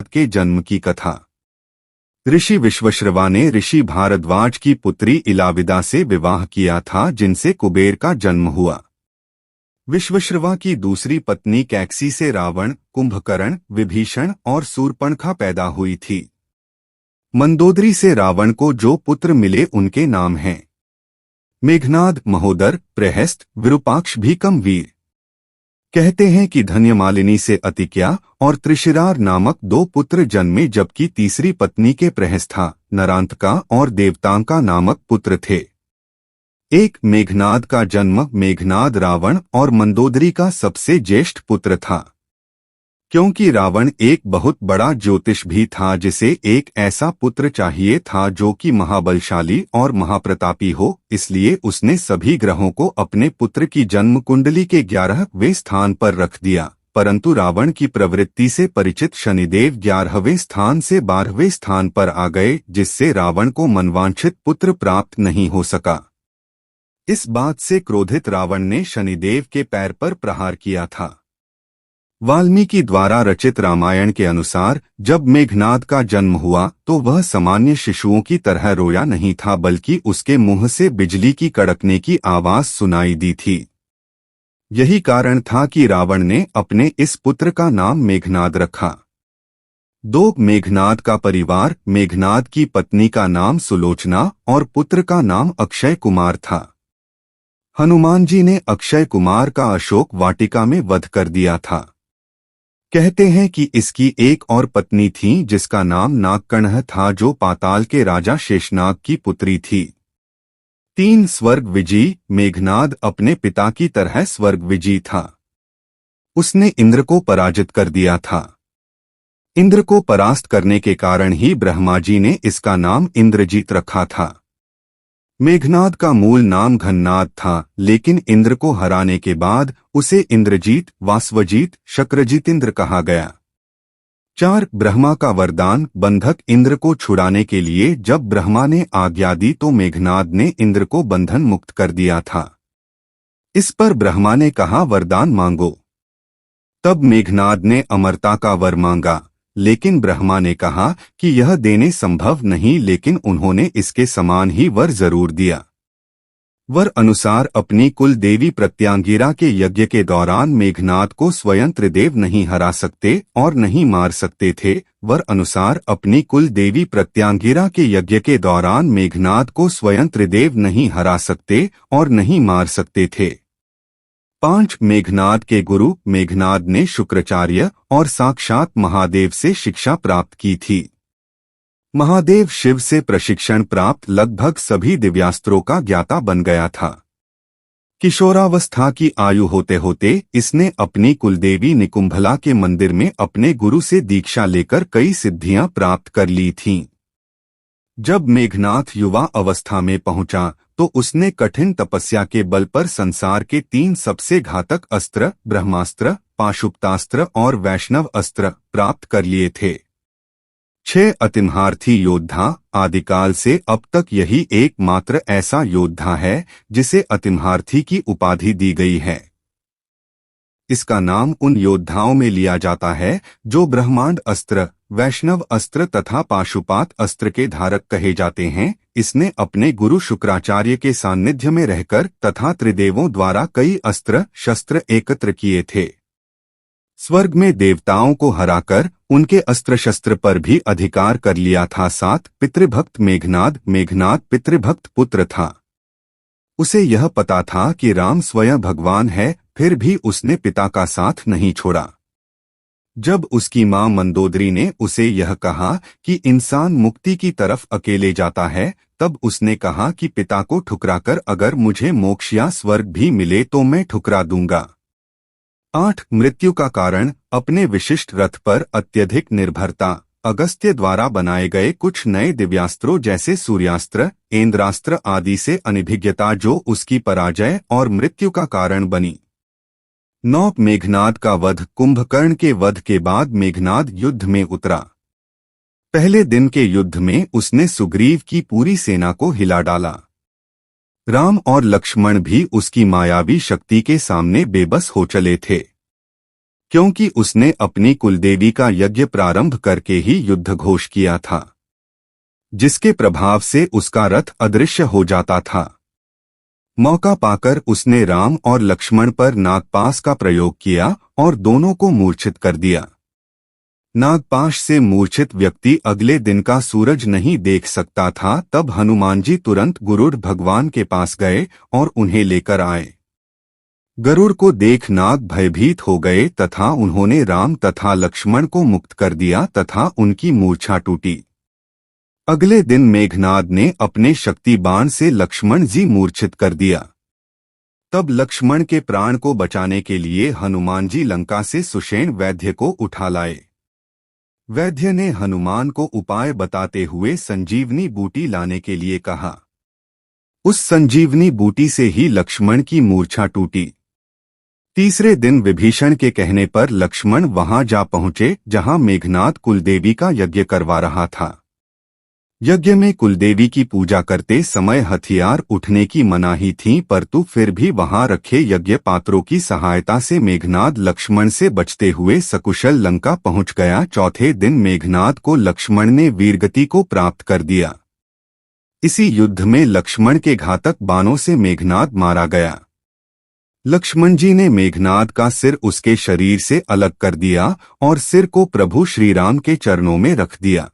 के जन्म की कथा। ऋषि विश्वश्रवा ने ऋषि भारद्वाज की पुत्री इलाविदा से विवाह किया था, जिनसे कुबेर का जन्म हुआ। विश्वश्रवा की दूसरी पत्नी कैकसी से रावण, कुंभकर्ण, विभीषण और शूर्पणखा पैदा हुई थी। मंदोदरी से रावण को जो पुत्र मिले उनके नाम हैं मेघनाद, महोदर, प्रहस्त, विरूपाक्ष भी कम वीर। कहते हैं कि धन्यमालिनी से अतिक्या और त्रिशिरार नामक दो पुत्र जन्मे, जबकि तीसरी पत्नी के प्रहस्था, नरांतका और देवतांका नामक पुत्र थे। एक मेघनाद का जन्म मेघनाद रावण और मंदोदरी का सबसे ज्येष्ठ पुत्र था। क्योंकि रावण एक बहुत बड़ा ज्योतिष भी था, जिसे एक ऐसा पुत्र चाहिए था जो कि महाबलशाली और महाप्रतापी हो, इसलिए उसने सभी ग्रहों को अपने पुत्र की जन्म कुंडली के 11वें स्थान पर रख दिया। परंतु रावण की प्रवृत्ति से परिचित शनिदेव 11वें स्थान से 12वें स्थान पर आ गए, जिससे रावण को मनवांछित पुत्र प्राप्त नहीं हो सका। इस बात से क्रोधित रावण ने शनिदेव के पैर पर प्रहार किया था। वाल्मीकि द्वारा रचित रामायण के अनुसार जब मेघनाद का जन्म हुआ तो वह सामान्य शिशुओं की तरह रोया नहीं था, बल्कि उसके मुंह से बिजली की कड़कने की आवाज सुनाई दी थी। यही कारण था कि रावण ने अपने इस पुत्र का नाम मेघनाद रखा। दो मेघनाद का परिवार, मेघनाद की पत्नी का नाम सुलोचना और पुत्र का नाम अक्षय कुमार था। हनुमान जी ने अक्षय कुमार का अशोक वाटिका में वध कर दिया था। कहते हैं कि इसकी एक और पत्नी थी जिसका नाम नागकर्ण था, जो पाताल के राजा शेषनाग की पुत्री थी। 3 स्वर्ग विजयी मेघनाद अपने पिता की तरह स्वर्ग विजयी था। उसने इंद्र को पराजित कर दिया था। इंद्र को परास्त करने के कारण ही ब्रह्मा जी ने इसका नाम इंद्रजीत रखा था। मेघनाद का मूल नाम घननाद था, लेकिन इंद्र को हराने के बाद उसे इंद्रजीत, वास्वजीत, शक्रजितेंद्र कहा गया। 4 ब्रह्मा का वरदान बंधक इंद्र को छुड़ाने के लिए जब ब्रह्मा ने आज्ञा दी तो मेघनाद ने इंद्र को बंधन मुक्त कर दिया था। इस पर ब्रह्मा ने कहा, वरदान मांगो। तब मेघनाद ने अमरता का वर मांगा, लेकिन ब्रह्मा ने कहा कि यह देने संभव नहीं, लेकिन उन्होंने इसके समान ही वर जरूर दिया। वर अनुसार अपनी कुल देवी प्रत्यांगिरा के यज्ञ के दौरान मेघनाद को स्वयं त्रिदेव नहीं हरा सकते और नहीं मार सकते थे। वर अनुसार अपनी कुल देवी प्रत्यांगिरा के यज्ञ के दौरान मेघनाद को स्वयं त्रिदेव नहीं हरा सकते और नहीं मार सकते थे। 5 मेघनाद के गुरु मेघनाद ने शुक्राचार्य और साक्षात महादेव से शिक्षा प्राप्त की थी। महादेव शिव से प्रशिक्षण प्राप्त लगभग सभी दिव्यास्त्रों का ज्ञाता बन गया था। किशोरावस्था की आयु होते होते इसने अपनी कुलदेवी निकुंभला के मंदिर में अपने गुरु से दीक्षा लेकर कई सिद्धियां प्राप्त कर ली थीं। जब मेघनाद युवा अवस्था में पहुंचा तो उसने कठिन तपस्या के बल पर संसार के 3 सबसे घातक अस्त्र ब्रह्मास्त्र, पाशुपतास्त्र और वैष्णव अस्त्र प्राप्त कर लिए थे। 6 अतिमहारथी योद्धा आदिकाल से अब तक यही एकमात्र ऐसा योद्धा है जिसे अतिमहारथी की उपाधि दी गई है। इसका नाम उन योद्धाओं में लिया जाता है जो ब्रह्मांड अस्त्र, वैष्णव अस्त्र तथा पाशुपात अस्त्र के धारक कहे जाते हैं। इसने अपने गुरु शुक्राचार्य के सानिध्य में रहकर तथा त्रिदेवों द्वारा कई अस्त्र शस्त्र एकत्र किए थे। स्वर्ग में देवताओं को हराकर उनके अस्त्र शस्त्र पर भी अधिकार कर लिया था। 7 पितृभक्त मेघनाद पितृभक्त पुत्र था। उसे यह पता था कि राम स्वयं भगवान है, फिर भी उसने पिता का साथ नहीं छोड़ा। जब उसकी मां मंदोदरी ने उसे यह कहा कि इंसान मुक्ति की तरफ अकेले जाता है, तब उसने कहा कि पिता को ठुकराकर अगर मुझे मोक्ष या स्वर्ग भी मिले तो मैं ठुकरा दूंगा। 8 मृत्यु का कारण अपने विशिष्ट रथ पर अत्यधिक निर्भरता। अगस्त्य द्वारा बनाए गए कुछ नए दिव्यास्त्रों जैसे सूर्यास्त्र, इंद्रास्त्र आदि से अनभिज्ञता जो उसकी पराजय और मृत्यु का कारण बनी। 9 मेघनाद का वध। कुंभकर्ण के वध के बाद मेघनाद युद्ध में उतरा। पहले दिन के युद्ध में उसने सुग्रीव की पूरी सेना को हिला डाला। राम और लक्ष्मण भी उसकी मायावी शक्ति के सामने बेबस हो चले थे। क्योंकि उसने अपनी कुलदेवी का यज्ञ प्रारंभ करके ही युद्ध घोष किया था, जिसके प्रभाव से उसका रथ अदृश्य हो जाता था। मौका पाकर उसने राम और लक्ष्मण पर नागपाश का प्रयोग किया और दोनों को मूर्छित कर दिया। नागपाश से मूर्छित व्यक्ति अगले दिन का सूरज नहीं देख सकता था। तब हनुमान जी तुरंत गरुड़ भगवान के पास गए और उन्हें लेकर आए। गरुड़ को देख नाग भयभीत हो गए तथा उन्होंने राम तथा लक्ष्मण को मुक्त कर दिया तथा उनकी मूर्छा टूटी। अगले दिन मेघनाद ने अपने शक्ति बाण से लक्ष्मण जी मूर्छित कर दिया। तब लक्ष्मण के प्राण को बचाने के लिए हनुमान जी लंका से सुषेण वैद्य को उठा लाए। वैद्य ने हनुमान को उपाय बताते हुए संजीवनी बूटी लाने के लिए कहा। उस संजीवनी बूटी से ही लक्ष्मण की मूर्छा टूटी। तीसरे दिन विभीषण के कहने पर लक्ष्मण वहां जा पहुंचे जहां मेघनाद कुलदेवी का यज्ञ करवा रहा था। यज्ञ में कुलदेवी की पूजा करते समय हथियार उठने की मनाही थी, परंतु फिर भी वहां रखे यज्ञ पात्रों की सहायता से मेघनाद लक्ष्मण से बचते हुए सकुशल लंका पहुंच गया। चौथे दिन मेघनाद को लक्ष्मण ने वीरगति को प्राप्त कर दिया। इसी युद्ध में लक्ष्मण के घातक बाणों से मेघनाद मारा गया। लक्ष्मण जी ने मेघनाद का सिर उसके शरीर से अलग कर दिया और सिर को प्रभु श्रीराम के चरणों में रख दिया।